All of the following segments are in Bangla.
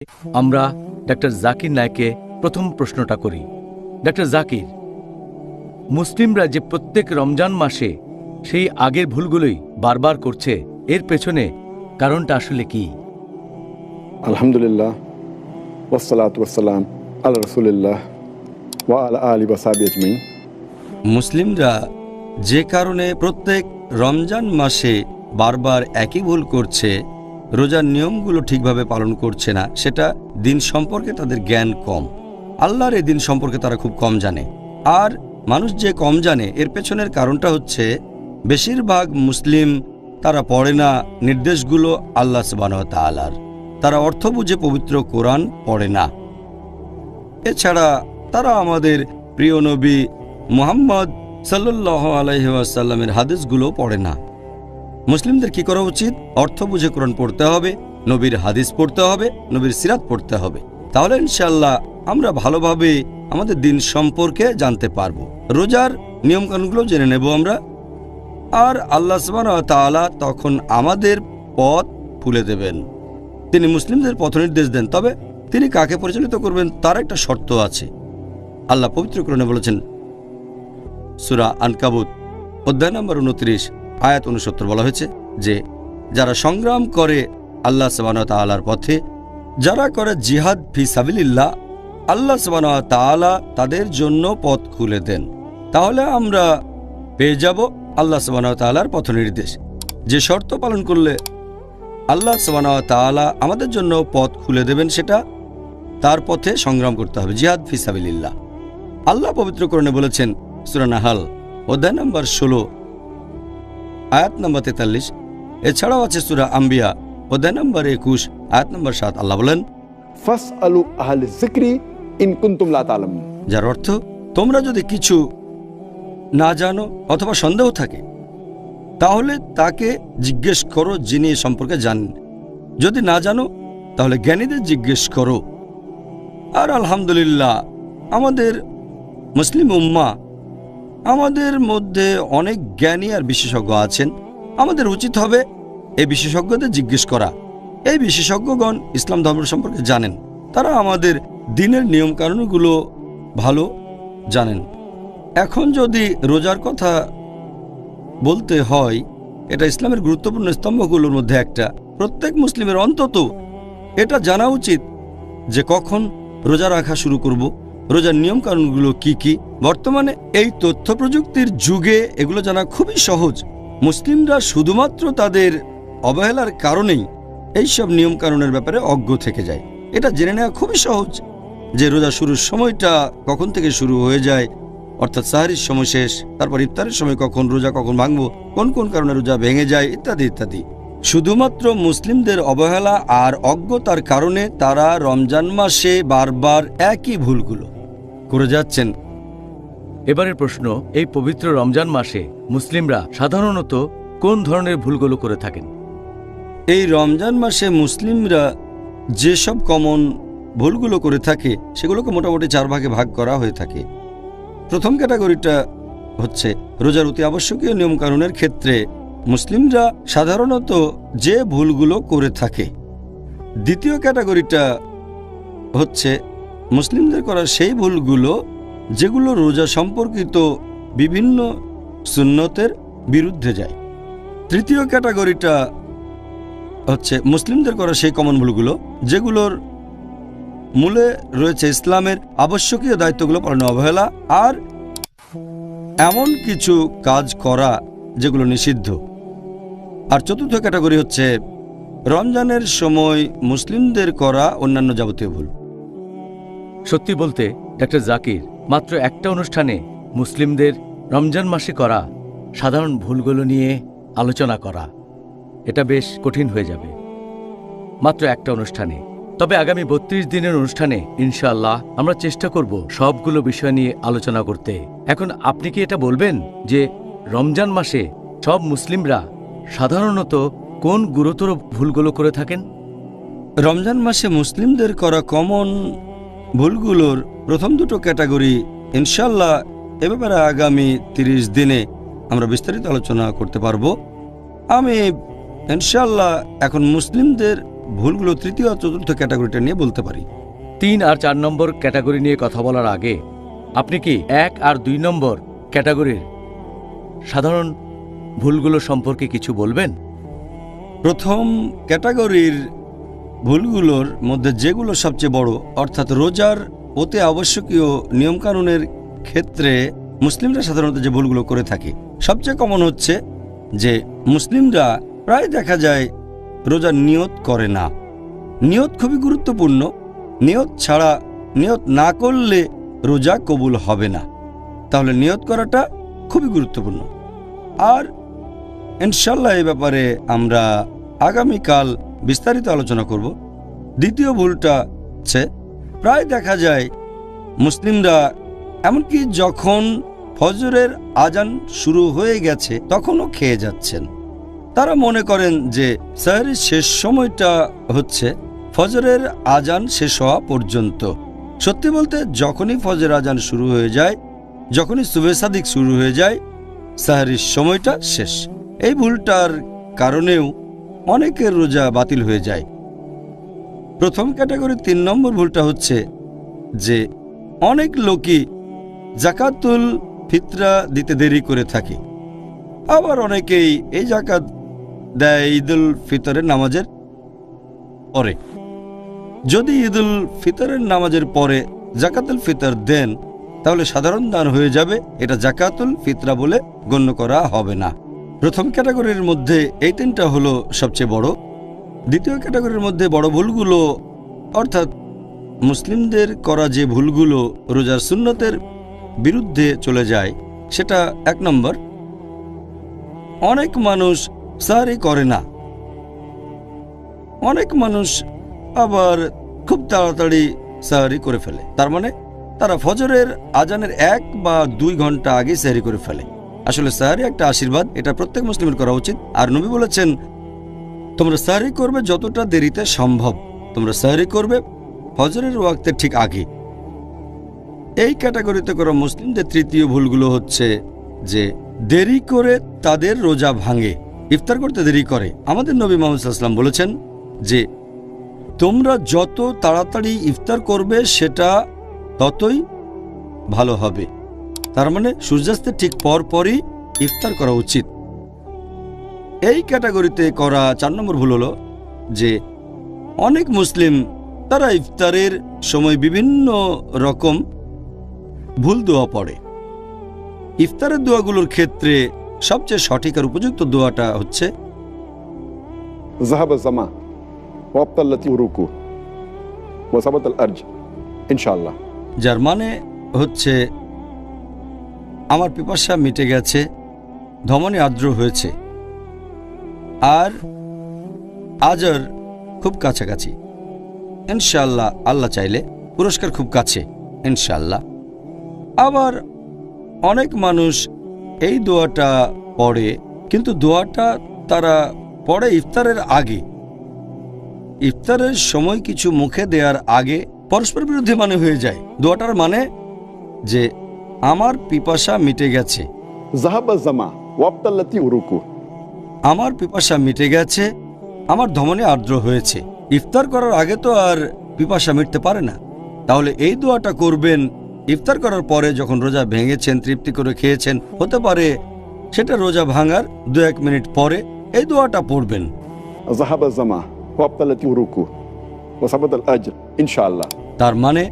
আমরা ডাক্তার জাকির নায়েককে প্রথম প্রশ্নটা করি। ডাক্তার জাকির, মুসলিমরা যে প্রত্যেক রমজান মাসে সেই আগের ভুলগুলোই বারবার করছে, এর পেছনে কারণটা আসলে কি? আলহামদুলিল্লাহ, ওয়াসসালাতু ওয়াসসালাম আলা রাসূলিল্লাহ ওয়া আলা আলিহি ওয়া সাহবিহি আজমাইন। মুসলিমরা যে কারণে প্রত্যেক রমজান মাসে বারবার একই ভুল করছে, রোজার নিয়মগুলো ঠিকভাবে পালন করছে না, সেটা দিন সম্পর্কে তাদের জ্ঞান কম। আল্লাহর এই দিন সম্পর্কে তারা খুব কম জানে। আর মানুষ যে কম জানে, এর পেছনের কারণটা হচ্ছে বেশিরভাগ মুসলিম তারা পড়ে না নির্দেশগুলো আল্লাহ সুবহানাহু ওয়া তাআলার। তারা অর্থ বুঝে পবিত্র কোরআন পড়ে না। এছাড়া তারা আমাদের প্রিয় নবী মুহাম্মদ সাল্লাল্লাহু আলাইহি ওয়াসাল্লামের হাদিসগুলো পড়ে না। মুসলিমদের কি করা উচিত? অর্থ বুঝে কোরআন পড়তে হবে, নবীর হাদিস পড়তে হবে, নবীর সিরাত পড়তে হবে। তাহলে ইনশাআল্লাহ আমরা ভালোভাবে আমাদের দিন সম্পর্কে জানতে পারবো, রোজার নিয়মকানুনগুলো জেনে নেব আমরা। আর আল্লাহ সুবহানাহু ওয়া তাআলা তখন আমাদের পথ খুলে দেবেন। তিনি মুসলিমদের পথ নির্দেশ দেন, তবে তিনি কাকে পরিচালিত করবেন তার একটা শর্ত আছে। আল্লাহ পবিত্র কোরআনে বলেছেন, সূরা আনকাবুত অধ্যায় নম্বর 29 আয়াত 69 বলা হয়েছে যে যারা সংগ্রাম করে আল্লাহ সুবহানাহু ওয়া তাআলার পথে, যারা করে জিহাদ ফি সাবিলিল্লাহ, আল্লাহ সুবহানাহু ওয়া তাআলা তাদের জন্য পথ খুলে দেন। তাহলে আমরা পেয়ে যাব আল্লাহ সুবহানাহু ওয়া তাআলার পথ নির্দেশ। যে শর্ত পালন করলে আল্লাহ সুবহানাহু ওয়া তাআলা আমাদের জন্য পথ খুলে দেবেন, সেটা তার পথে সংগ্রাম করতে হবে, জিহাদ ফি সাবিলিল্লাহ। আল্লাহ পবিত্র কোরআনে বলেছেন সূরা নাহাল অধ্যায় নম্বর 16 আয়াত নম্বর 43। এছাড়াও আছে সূরা আম্বিয়া অধ্যায় নম্বর 21 আয়াত নম্বর 7। আল্লাহ বলেন, ফাসআলু আহলা যিকরি ইন কুনতুম লা তা'লামুন। যার অর্থ, তোমরা যদি কিছু না জানো অথবা সন্দেহ থাকে, তাহলে তাকে জিজ্ঞেস করো যিনি এ সম্পর্কে জানেন। যদি না জানো তাহলে জ্ঞানীদের জিজ্ঞেস করো। আর আলহামদুলিল্লাহ, আমাদের মুসলিম উম্মাহ, আমাদের মধ্যে অনেক জ্ঞানী আর বিশেষজ্ঞ আছেন। আমাদের উচিত হবে এই বিশেষজ্ঞদের জিজ্ঞেস করা। এই বিশেষজ্ঞগণ ইসলাম ধর্ম সম্পর্কে জানেন, তারা আমাদের দিনের নিয়মকানুনগুলো ভালো জানেন। এখন যদি রোজার কথা বলতে হয়, এটা ইসলামের গুরুত্বপূর্ণ স্তম্ভগুলোর মধ্যে একটা। প্রত্যেক মুসলিমের অন্তত এটা জানা উচিত যে কখন রোজা রাখা শুরু করব, রোজার নিয়মকানুনগুলো কি কি। বর্তমানে এই তথ্য প্রযুক্তির যুগে এগুলো জানা খুবই সহজ। মুসলিমরা শুধুমাত্র তাদের অবহেলার কারণেই এইসব নিয়মকানুনের ব্যাপারে অজ্ঞ থেকে যায়। এটা জেনে নেওয়া খুবই সহজ যে রোজা শুরুর সময়টা কখন থেকে শুরু হয়ে যায়, অর্থাৎ সাহরির সময় শেষ, তারপর ইফতারের সময় কখন, রোজা কখন ভাঙবো, কোন কোন কারণে রোজা ভেঙে যায়, ইত্যাদি ইত্যাদি। শুধুমাত্র মুসলিমদের অবহেলা আর অজ্ঞতার কারণে তারা রমজান মাসে বারবার একই ভুলগুলো করে যাচ্ছেন। এবারের প্রশ্ন, এই পবিত্র রমজান মাসে মুসলিমরা সাধারণত কোন ধরনের ভুলগুলো করে থাকেন? এই রমজান মাসে মুসলিমরা যেসব কমন ভুলগুলো করে থাকে সেগুলোকে মোটামুটি 4 ভাগে ভাগ করা হয়ে থাকে। প্রথম ক্যাটাগরিটা হচ্ছে রোজার অতি আবশ্যকীয় নিয়মকানুনের ক্ষেত্রে মুসলিমরা সাধারণত যে ভুলগুলো করে থাকে। দ্বিতীয় ক্যাটাগরিটা হচ্ছে মুসলিমদের করা সেই ভুলগুলো যেগুলো রোজা সম্পর্কিত বিভিন্ন সুন্নতের বিরুদ্ধে যায়। তৃতীয় ক্যাটাগরিটা হচ্ছে মুসলিমদের করা সেই কমন ভুলগুলো যেগুলোর মূলে রয়েছে ইসলামের আবশ্যকীয় দায়িত্বগুলো পালনে অবহেলা আর এমন কিছু কাজ করা যেগুলো নিষিদ্ধ। আর চতুর্থ ক্যাটাগরি হচ্ছে রমজানের সময় মুসলিমদের করা অন্যান্য যাবতীয় ভুল। সত্যি বলতে ডাক্তার জাকির, মাত্র একটা অনুষ্ঠানে মুসলিমদের রমজান মাসে করা সাধারণ ভুলগুলো নিয়ে আলোচনা করা, এটা বেশ কঠিন হয়ে যাবে মাত্র একটা অনুষ্ঠানে। তবে আগামী 32 দিনের অনুষ্ঠানে ইনশাআল্লাহ আমরা চেষ্টা করব সবগুলো বিষয় নিয়ে আলোচনা করতে। এখন আপনি কি এটা বলবেন যে রমজান মাসে সব মুসলিমরা সাধারণত কোন গুরুতর ভুলগুলো করে থাকেন? রমজান মাসে মুসলিমদের করা কমন ভুলগুলোর প্রথম দুটো ক্যাটাগরি ইনশাআল্লাহ এ ব্যাপারে আগামী 30 দিনে আমরা বিস্তারিত আলোচনা করতে পারবো। আমি ইনশাআল্লাহ এখন মুসলিমদের ভুলগুলো তৃতীয় আর চতুর্থ ক্যাটাগরিটা নিয়ে বলতে পারি। 3 আর 4 নম্বর ক্যাটাগরি নিয়ে কথা বলার আগে আপনি কি 1 আর 2 নম্বর ক্যাটাগরির সাধারণ ভুলগুলো সম্পর্কে কিছু বলবেন? প্রথম ক্যাটাগরির ভুলগুলোর মধ্যে যেগুলো সবচেয়ে বড়, অর্থাৎ রোজার অতি আবশ্যকীয় নিয়মকানুনের ক্ষেত্রে মুসলিমরা সাধারণত যে ভুলগুলো করে থাকে, সবচেয়ে কমন হচ্ছে যে মুসলিমরা প্রায় দেখা যায় রোজার নিয়ত করে না। নিয়ত খুবই গুরুত্বপূর্ণ। নিয়ত না করলে রোজা কবুল হবে না। তাহলে নিয়ত করাটা খুবই গুরুত্বপূর্ণ। আর ইনশাল্লাহ এই ব্যাপারে আমরা আগামীকাল বিস্তারিত আলোচনা করব। দ্বিতীয় ভুলটা হচ্ছে প্রায় দেখা যায় মুসলিমরা এমনকি যখন ফজরের আজান শুরু হয়ে গেছে তখনও খেয়ে যাচ্ছেন। তারা মনে করেন যে সাহরির শেষ সময়টা হচ্ছে ফজরের আজান শেষ হওয়া পর্যন্ত। সত্যি বলতে যখনই ফজরের আজান শুরু হয়ে যায়, যখনই সুবহে সাদিক শুরু হয়ে যায়, সাহরির সময়টা শেষ। এই ভুলটার কারণেও অনেকের রোজা বাতিল হয়ে যায়। প্রথম ক্যাটাগরির 3 নম্বর ভুলটা হচ্ছে যে অনেক লোকই জাকাতুল ফিতরা দিতে দেরি করে থাকে। আবার অনেকেই এই জাকাত দেয় ঈদুল ফিতরের নামাজের পরে। যদি ঈদুল ফিতরের নামাজের পরে জাকাতুল ফিতর দেন তাহলে সাধারণ দান হয়ে যাবে, এটা জাকাতুল ফিতরা বলে গণ্য করা হবে না। প্রথম ক্যাটাগরির মধ্যে এই 3টা হলো সবচেয়ে বড়। দ্বিতীয় ক্যাটাগরির মধ্যে বড় ভুলগুলো, অর্থাৎ মুসলিমদের করা যে ভুলগুলো রোজার সুন্নতের বিরুদ্ধে চলে যায়, সেটা 1 নম্বর, অনেক মানুষ সাহরি করে না। অনেক মানুষ আবার খুব তাড়াতাড়ি সাহরি করে ফেলে। তার মানে তারা ফজরের আজানের 1 বা 2 ঘন্টা আগে সাহরি করে ফেলে। আসলে সাহরি একটা আশীর্বাদ, এটা প্রত্যেক মুসলিমের করা উচিত। আর নবী বলেছেন, তোমরা সাহরি করবে যতটা দেরিতে সম্ভব, তোমরা সাহরি করবে ফজরের ওয়াক্তের ঠিক আগে। এই ক্যাটাগরিতে করা মুসলিমদের তৃতীয় ভুলগুলো হচ্ছে যে দেরি করে তাদের রোজা ভাঙে, ইফতার করতে দেরি করে। আমাদের নবী মুহাম্মদ সাল্লাল্লাহু আলাইহি ওয়াসাল্লাম বলেছেন যে তোমরা যত তাড়াতাড়ি ইফতার করবে সেটা ততই ভালো হবে। তার মানে সূর্যাস্তের ঠিক পরপরই ইফতার করা উচিত। এই ক্যাটাগরিতে করা 4 নম্বর ভুল হলো যে অনেক মুসলিম তারা ইফতারের সময় বিভিন্ন রকম ভুল দোয়া পড়ে। ইফতারের দোয়াগুলোর ক্ষেত্রে সবচেয়ে সঠিক আর উপযুক্ত দোয়াটা হচ্ছে ذهب الظمأ وابطلت الركوع وثبت الأرج ইনশাআল্লাহ, যার মানে হচ্ছে আমার পিপাসা মিটে গেছে, ধমনী আর্দ্র হয়েছে, আর আজর খুব কাছাকাছি। ইনশাআল্লাহ, আল্লাহ চাইলে পুরস্কার খুব কাছে ইনশাআল্লাহ। আবার অনেক মানুষ এই দোয়াটা পড়ে, কিন্তু দোয়াটা তারা পড়ে ইফতারের আগে। ইফতারের সময় কিছু মুখে দেওয়ার আগে পরস্পর বিরোধী মানে হয়ে যায়। দোয়াটার মানে যে আমার পিপাসা মিটে গেছে, ذهب الظمأ وابطلت الركوع, আমার পিপাসা মিটে গেছে, আমার ধমনী আর্দ্র হয়েছে। ইফতার করার আগে তো আর পিপাসা মিটতে পারে না। তাহলে এই দোয়াটা করবেন ইফতার করার পরে, যখন রোজা ভেঙেছেন, তৃপ্তি করে খেয়েছেন। হতে পারে সেটা রোজা ভাঙার 2-1 মিনিট পরে এই দোয়াটা পড়বেন। ذهب الظمأ وابطلت الركوع وثبت الأجر ইনশাআল্লাহ। তার মানে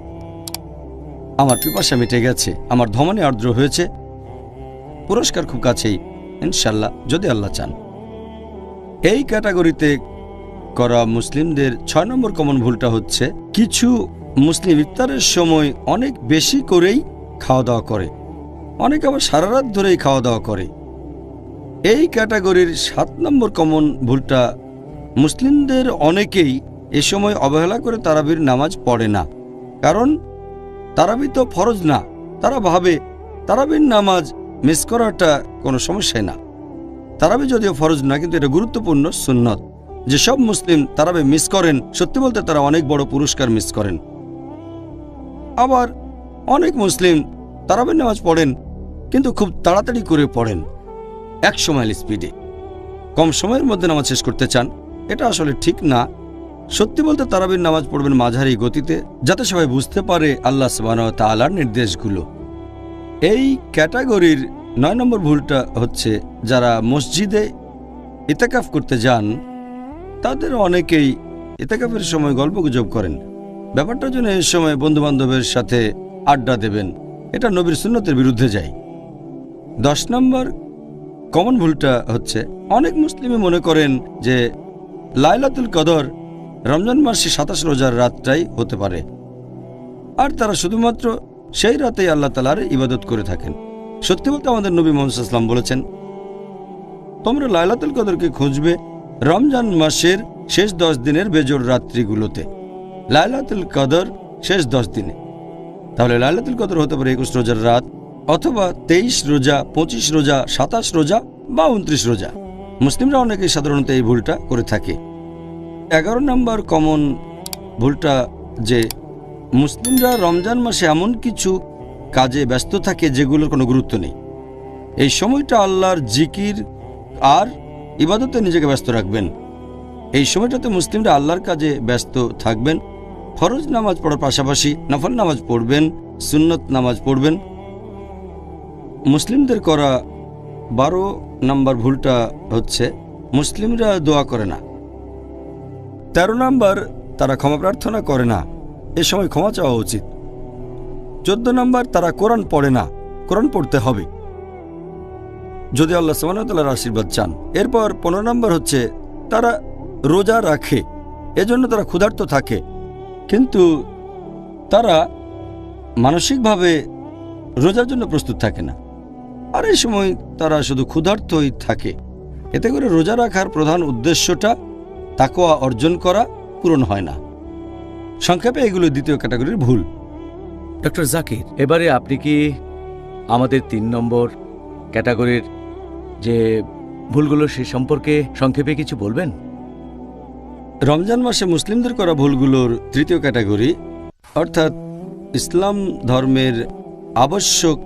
আমার পিপাসা মিটে গেছে, আমার ধমনী আর্দ্র হয়েছে, পুরস্কার খুব কাছেই ইনশাল্লাহ, যদি আল্লাহ চান। এই ক্যাটাগরিতে করা মুসলিমদের 6 নম্বর কমন ভুলটা হচ্ছে কিছু মুসলিম ইফতারের সময় অনেক বেশি করেই খাওয়া দাওয়া করে, অনেকে আবার সারা রাত ধরেই খাওয়া দাওয়া করে। এই ক্যাটাগরির 7 নম্বর কমন ভুলটা মুসলিমদের অনেকেই এ সময় অবহেলা করে তারাবির নামাজ পড়ে না। কারণ তারাবি তো ফরজ না। তারা ভাবে তারাবির নামাজ মিস করাটা কোনো সমস্যাই না। তারাবি যদিও ফরজ না, কিন্তু এটা গুরুত্বপূর্ণ সুন্নত। যেসব মুসলিম তারাবি মিস করেন, সত্যি বলতে তারা অনেক বড় পুরস্কার মিস করেন। আবার অনেক মুসলিম তারাবির নামাজ পড়েন, কিন্তু খুব তাড়াতাড়ি করে পড়েন, 100 মাইল স্পিডে, কম সময়ের মধ্যে নামাজ শেষ করতে চান। এটা আসলে ঠিক না। সত্যি বলতে তারাবির নামাজ পড়বেন মাঝারি গতিতে, যাতে সবাই বুঝতে পারে আল্লাহ সুবহানাহু ওয়া তাআলার নির্দেশগুলো। এই ক্যাটাগরির 9 নম্বর ভুলটা হচ্ছে, যারা মসজিদে ইতিকাফ করতে যান তাদের অনেকেই ইতিকাফের সময় গল্পগুজব করেন। ব্যাপারটার জন্য এই সময় বন্ধুবান্ধবের সাথে আড্ডা দেবেন, এটা নবীর সুন্নতের বিরুদ্ধে যায়। 10 নম্বর কমন ভুলটা হচ্ছে, অনেক মুসলিমই মনে করেন যে লাইলাতুল কদর রমজান মাসে 27 রোজার রাতটাই হতে পারে, আর তারা শুধুমাত্র সেই রাতেই আল্লাহ তাআলার ইবাদত করে থাকেন। সত্যি বলতে আমাদের নবী মুহাম্মদ সাল্লাল্লাহু আলাইহি ওয়াসাল্লাম বলেছেন, তোমরা লাইলাতুল কদরকে খুঁজবে রমজান মাসের শেষ 10 দিনের বেজোড় রাত্রিগুলোতে। লাইলাতুল কদর শেষ 10 দিনে, তাহলে লাইলাতুল কদর হতে পারে 21 রোজার রাত, অথবা 23 রোজা, 25 রোজা, 27 রোজা বা 29 রোজা। মুসলিমরা অনেকেই সাধারণত এই ভুলটা করে থাকে। 11 নম্বর কমন ভুলটা যে মুসলিমরা রমজান মাসে এমন কিছু কাজে ব্যস্ত থাকে যেগুলোর কোনো গুরুত্ব নেই। এই সময়টা আল্লাহর জিকির আর ইবাদতে নিজেকে ব্যস্ত রাখবেন। এই সময়টাতে মুসলিমরা আল্লাহর কাজে ব্যস্ত থাকবেন। ফরজ নামাজ পড়ার পাশাপাশি নফল নামাজ পড়বেন, সুন্নত নামাজ পড়বেন। মুসলিমদের করা 12 নম্বর ভুলটা হচ্ছে, মুসলিমরা দোয়া করে না। 13 নম্বর, তারা ক্ষমা প্রার্থনা করে না, এ সময় ক্ষমা চাওয়া উচিত। 14 নম্বর, তারা কোরআন পড়ে না, কোরআন পড়তে হবে যদি আল্লাহ সুবহানাহু ওয়া তাআলার আশীর্বাদ চান। এরপর 15 নম্বর হচ্ছে, তারা রোজা রাখে, এজন্য তারা ক্ষুধার্ত থাকে, কিন্তু তারা মানসিকভাবে রোজার জন্য প্রস্তুত থাকে না, আর এই সময় তারা শুধু ক্ষুধার্তই থাকে। এতে করে রোজা রাখার প্রধান উদ্দেশ্যটা তাকওয়া অর্জন করা পূরণ হয় না। সংক্ষেপে এগুলো দ্বিতীয় ক্যাটাগরির ভুল। ডক্টর জাকির, এবারে আপনি কি আমাদের 3 নম্বর ক্যাটাগরির যে ভুলগুলো সে সম্পর্কে সংক্ষেপে কিছু বলবেন? রমজান মাসে মুসলিমদের করা ভুলগুলোর তৃতীয় ক্যাটাগরি, অর্থাৎ ইসলাম ধর্মের আবশ্যক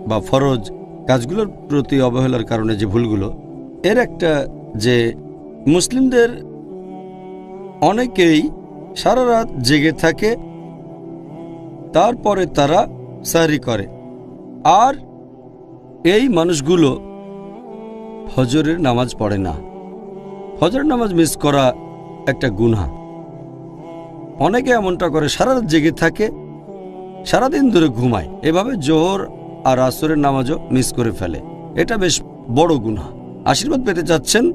বা ফরজ কাজগুলোর প্রতি অবহেলার কারণে যে ভুলগুলো, এর একটা যে মুসলিমদের অনেকেই সারা রাত জেগে থাকে, তারপরে তারা সাহরি করে, আর এই মানুষগুলো ফজরের নামাজ পড়ে না। ফজরের নামাজ মিস করা একটা গুনাহ। অনেকে এমনটা করে, সারা রাত জেগে থাকে, সারাদিন ধরে ঘুমায়, এভাবে জোহর আর আসরের নামাজও মিস করে ফেলে। এটা বেশ বড় গুনাহ। আশীর্বাদ পেতে চাচ্ছেন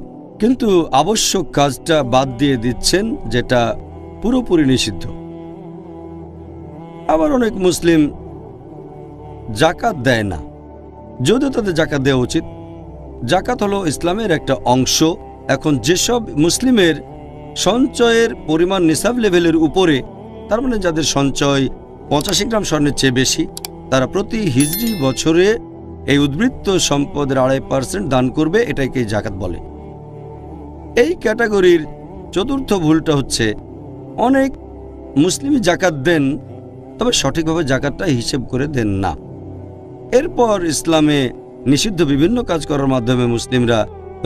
কিন্তু আবশ্যক কাজটা বাদ দিয়ে দিচ্ছেন, যেটা পুরোপুরি নিষিদ্ধ। আবার অনেক মুসলিম জাকাত দেয় না, যদিও তাদের জাকাত দেওয়া উচিত। জাকাত হলো ইসলামের একটা অংশ। এখন যেসব মুসলিমের সঞ্চয়ের পরিমাণ নিসাব লেভেলের উপরে, তার মানে যাদের সঞ্চয় 85 গ্রাম স্বর্ণের চেয়ে বেশি, তারা প্রতি হিজরি বছরে এই উদ্বৃত্ত সম্পদের 2.5% দান করবে, এটাকে জাকাত বলে। এই ক্যাটাগরির চতুর্থ ভুলটা হচ্ছে, অনেক মুসলিমই জাকাত দেন, তবে সঠিকভাবে জাকাতটা হিসেব করে দেন না। এরপর ইসলামে নিষিদ্ধ বিভিন্ন কাজ করার মাধ্যমে মুসলিমরা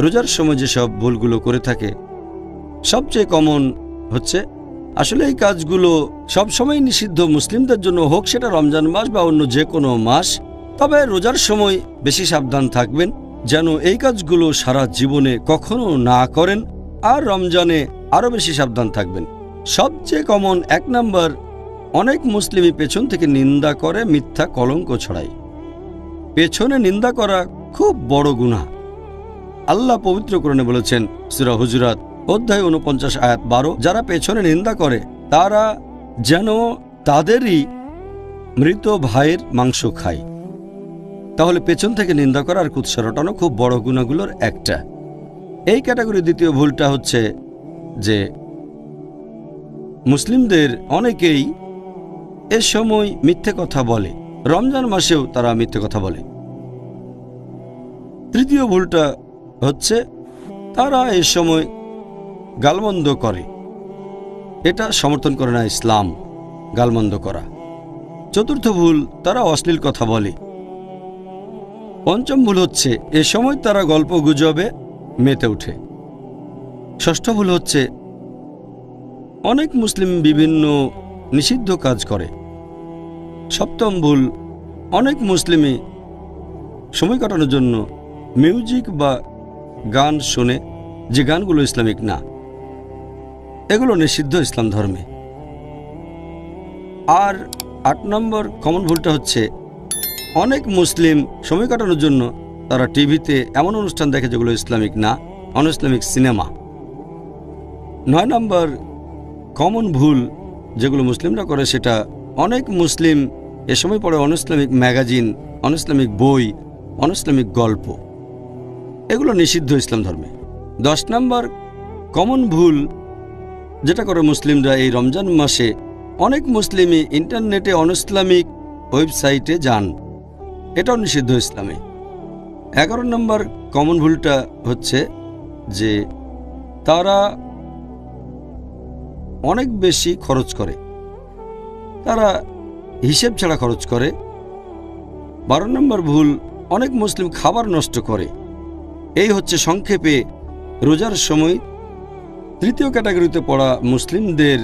রোজার সময় যেসব ভুলগুলো করে থাকে, সবচেয়ে কমন হচ্ছে, আসলে এই কাজগুলো সবসময় নিষিদ্ধ মুসলিমদের জন্য, হোক সেটা রমজান মাস বা অন্য যে কোনো মাস। তবে রোজার সময় বেশি সাবধান থাকবেন যেন এই কাজগুলো সারা জীবনে কখনো না করেন, আর রমজানে আরও বেশি সাবধান থাকবেন। সবচেয়ে কমন 1 নম্বর, অনেক মুসলিমই পেছন থেকে নিন্দা করে, মিথ্যা কলঙ্ক ছড়ায়। পেছনে নিন্দা করা খুব বড় গুনাহ। আল্লাহ পবিত্র কোরআনে বলেছেন, সূরা হুজুরাত অধ্যায় 49 আয়াত 12, যারা পেছনে নিন্দা করে তারা যেন তাদেরই মৃত ভাইয়ের মাংস খায়। তাহলে পেছন থেকে নিন্দা করা আর কুৎসা রটানো খুব বড় গুনাহগুলোর একটা। এই ক্যাটাগরির দ্বিতীয় ভুলটা হচ্ছে যে মুসলিমদের অনেকেই এ সময় মিথ্যে কথা বলে, রমজান মাসেও তারা মিথ্যে কথা বলে। তৃতীয় ভুলটা হচ্ছে, তারা এ সময় গালমন্দ করে, এটা সমর্থন করে না ইসলাম, গালমন্দ করা। চতুর্থ ভুল, তারা অশ্লীল কথা বলে। পঞ্চম ভুল হচ্ছে, এ সময় তারা গল্প গুজবে মেতে ওঠে। ষষ্ঠ ভুল হচ্ছে, অনেক মুসলিম বিভিন্ন নিষিদ্ধ কাজ করে। সপ্তম ভুল, অনেক মুসলিমই সময় কাটানোর জন্য মিউজিক বা গান শোনে, যে গানগুলো ইসলামিক না। এগুলো নিষিদ্ধ ইসলাম ধর্মে। আর 8 নম্বর কমন ভুলটা হচ্ছে অনেক মুসলিম সময় কাটানোর জন্য তারা টিভিতে এমন অনুষ্ঠান দেখে যেগুলো ইসলামিক না, on Islamic cinema. 9 number common ভুল যেগুলো মুসলিমরা করে, সেটা অনেক মুসলিম এ সময় পড়ে on Islamic magazine, on Islamic বই, অন ইসলামিক গল্প। এগুলো নিষিদ্ধ ইসলাম ধর্মে। 10 নম্বর কমন ভুল যেটা করে মুসলিমরা এই রমজান মাসে, অনেক মুসলিমই ইন্টারনেটে অন ইসলামিক ওয়েবসাইটে যান, এটাও নিষিদ্ধ ইসলামে। 11 নম্বর কমন ভুলটা হচ্ছে যে তারা অনেক বেশি খরচ করে, তারা হিসেব ছাড়া খরচ করে। 12 নম্বর ভুল, অনেক মুসলিম খাবার নষ্ট করে। এই হচ্ছে সংক্ষেপে রোজার সময় তৃতীয় ক্যাটাগরিতে পড়া মুসলিমদের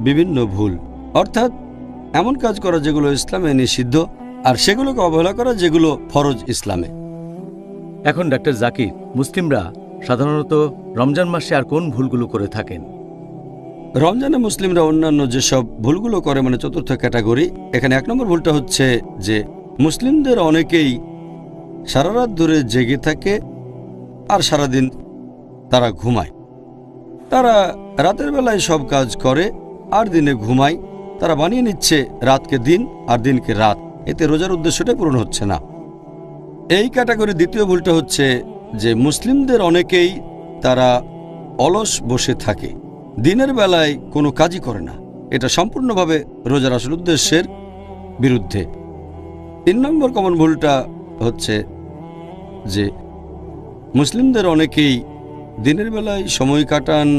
বিভিন্ন ভুল, অর্থাৎ এমন কাজ করা যেগুলো ইসলামে নিষিদ্ধ, আর সেগুলোকে অবহেলা করা যেগুলো ফরজ ইসলামে। এখন ডাক্তার জাকির, মুসলিমরা সাধারণত রমজান মাসে আর কোন ভুলগুলো করে থাকেন? রমজানে মুসলিমরা অন্যান্য যেসব ভুলগুলো করে, মানে চতুর্থ ক্যাটাগরি, এখানে 1 নম্বর ভুলটা হচ্ছে যে মুসলিমদের অনেকেই সারা রাত ধরে জেগে থাকে আর সারাদিন তারা ঘুমায়। তারা রাতের বেলায় সব কাজ করে আর দিনে ঘুমায়। তারা বানিয়ে নিচ্ছে রাতকে দিন আর দিনকে রাত, এতে রোজার উদ্দেশ্যটাই পূরণ হচ্ছে না। এই ক্যাটাগরির দ্বিতীয় ভুলটা হচ্ছে যে মুসলিমদের অনেকেই তারা অলস বসে থাকে, দিনের বেলায় কোনো কাজই করে না। এটা সম্পূর্ণভাবে রোজার আসল উদ্দেশ্যের বিরুদ্ধে। 3 নম্বর কমন ভুলটা হচ্ছে যে মুসলিমদের অনেকেই দিনের বেলায় সময় কাটান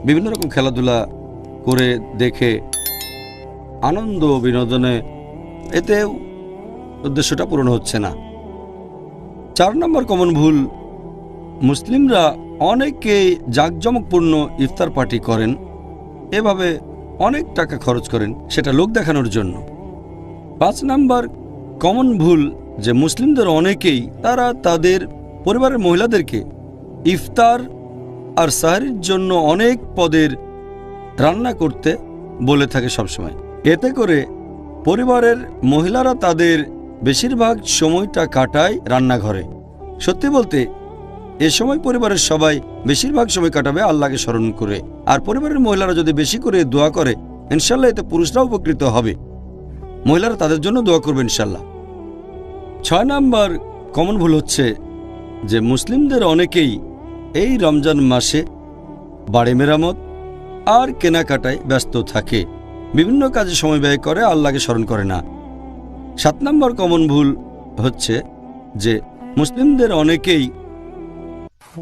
বিভিন্ন রকম খেলাধুলা করে, দেখে, আনন্দ বিনোদনে, এতে উদ্দেশ্যটা পূরণ হচ্ছে না। 4 নম্বর কমন ভুল, মুসলিমরা অনেকেই জাঁকজমকপূর্ণ ইফতার পার্টি করেন, এভাবে অনেক টাকা খরচ করেন, সেটা লোক দেখানোর জন্য। 5 নম্বর কমন ভুল যে মুসলিমদের অনেকেই তারা তাদের পরিবারের মহিলাদেরকে ইফতার আর সাহরির জন্য অনেক পদের রান্না করতে বলে থাকে সবসময়। এতে করে পরিবারের মহিলারা তাদের বেশিরভাগ সময়টা কাটায় রান্নাঘরে। সত্যি বলতে এ সময় পরিবারের সবাই বেশিরভাগ সময় কাটাবে আল্লাহকে স্মরণ করে, আর পরিবারের মহিলারা যদি বেশি করে দোয়া করে, ইনশাল্লাহ এতে পুরুষরাও উপকৃত হবে। মহিলারা তাদের জন্য দোয়া করবে ইনশাল্লাহ। 6 নম্বর কমন ভুল হচ্ছে যে মুসলিমদের অনেকেই এই রমজান মাসে বাড়ি মেরামত আর কেনাকাটায় ব্যস্ত থাকে, বিভিন্ন কাজে সময় ব্যয় করে, আল্লাহকে স্মরণ করে না। 7 নম্বর কমন ভুল হচ্ছে যে মুসলিমদের অনেকেই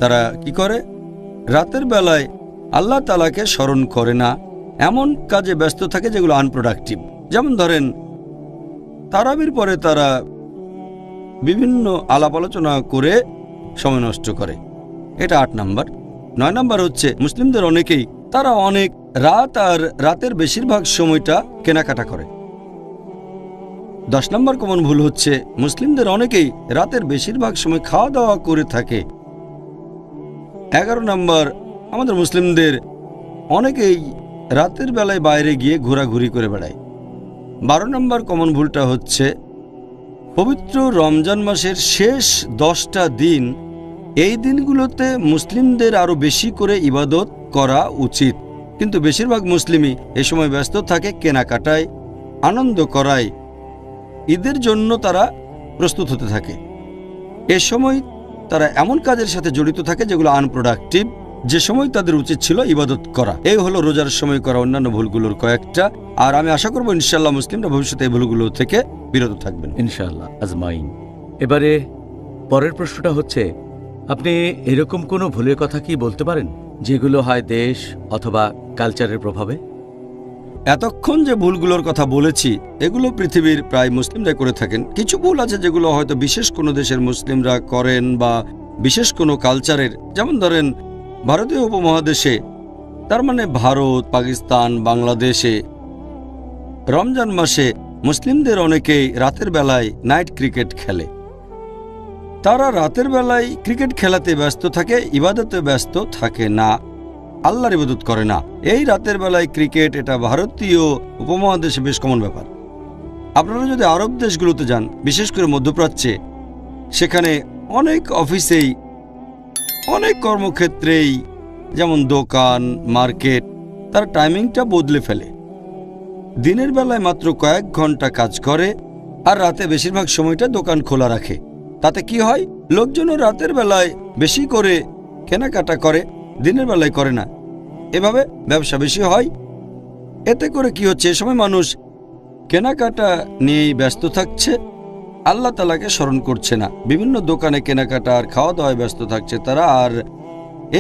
তারা কি করে, রাতের বেলায় আল্লাহ তাআলাকে স্মরণ করে না, এমন কাজে ব্যস্ত থাকে যেগুলো আনপ্রোডাক্টিভ। যেমন ধরেন তারাবির পরে তারা বিভিন্ন আলাপ আলোচনা করে সময় নষ্ট করে, এটা 8 নম্বর। 9 নম্বর হচ্ছে মুসলিমদের অনেকেই তারা অনেক রাত আর রাতের বেশিরভাগ সময়টা কেনাকাটা করে। 10 নম্বর কমন ভুল হচ্ছে মুসলিমদের অনেকেই রাতের বেশিরভাগ সময় খাওয়া দাওয়া করে থাকে। 11 নম্বর, আমাদের মুসলিমদের অনেকেই রাতের বেলায় বাইরে গিয়ে ঘোরাঘুরি করে বেড়ায়। 12 নম্বর কমন ভুলটা হচ্ছে পবিত্র রমজান মাসের শেষ 10টা দিন, এই দিনগুলোতে মুসলিমদের আরও বেশি করে ইবাদত করা উচিত, কিন্তু বেশিরভাগ মুসলিমই এ সময় ব্যস্ত থাকে কেনাকাটায়, আনন্দ করায়, ঈদের জন্য তারা প্রস্তুত হতে থাকে। এ সময় তারা এমন কাজের সাথে জড়িত থাকে যেগুলো আনপ্রোডাক্টিভ, যে সময় তাদের উচিত ছিল ইবাদত করা। এই হলো রোজার সময় করা অন্যান্য ভুলগুলোর কয়েকটা, আর আমি আশা করব ইনশাআল্লাহ মুসলিমরা ভবিষ্যতে এই ভুলগুলো থেকে বিরত থাকবেন ইনশাআল্লাহ আজমাইন। এবারে পরের প্রশ্নটা হচ্ছে, আপনি এরকম কোনো ভুলের কথা কি বলতে পারেন যেগুলো হয় দেশ অথবা কালচারের প্রভাবে? এতক্ষণ যে ভুলগুলোর কথা বলেছি এগুলো পৃথিবীর প্রায় মুসলিমরা করে থাকেন। কিছু ভুল আছে যেগুলো হয়তো বিশেষ কোনো দেশের মুসলিমরা করেন বা বিশেষ কোনো কালচারের, যেমন ধরেন ভারতীয় উপমহাদেশে তার মানে ভারত, পাকিস্তান, বাংলাদেশে রমজান মাসে মুসলিমদের অনেকেই রাতের বেলায় নাইট ক্রিকেট খেলে। তারা রাতের বেলায় ক্রিকেট খেলাতে ব্যস্ত থাকে, ইবাদতে ব্যস্ত থাকে না, আল্লাহর ইবাদত করে না। এই রাতের বেলায় ক্রিকেট, এটা ভারতীয় উপমহাদেশে বেশ কমন ব্যাপার। আপনারা যদি আরব দেশগুলোতে যান, বিশেষ করে মধ্যপ্রাচ্যে, সেখানে অনেক অফিসেই, অনেক কর্মক্ষেত্রেই, যেমন দোকান, মার্কেট, তার টাইমিংটা বদলে ফেলে। দিনের বেলায় মাত্র কয়েক ঘন্টা কাজ করে আর রাতে বেশিরভাগ সময়টা দোকান খোলা রাখে। তাতে কি হয়, লোকজনও রাতের বেলায় বেশি করে কেনাকাটা করে, দিনের বেলায় করে না। এভাবে ব্যবসা বেশি হয়। এতে করে কি হচ্ছে, এ সময় মানুষ কেনাকাটা নিয়েই ব্যস্ত থাকছে, আল্লাহ তাআলাকে স্মরণ করছে না। বিভিন্ন দোকানে কেনাকাটা আর খাওয়া দাওয়ায় ব্যস্ত থাকছে তারা। আর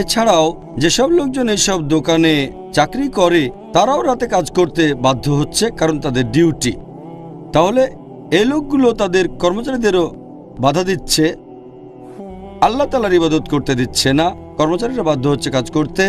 এছাড়াও যেসব লোকজন এইসব দোকানে চাকরি করে তারাও রাতে কাজ করতে বাধ্য হচ্ছে, কারণ তাদের ডিউটি। তাহলে এই লোকগুলো তাদের কর্মচারীদেরও বাধা দিচ্ছে, আল্লাহ তাআলার ইবাদত করতে দিচ্ছে না, কর্মচারীরা বাধ্য হচ্ছে কাজ করতে।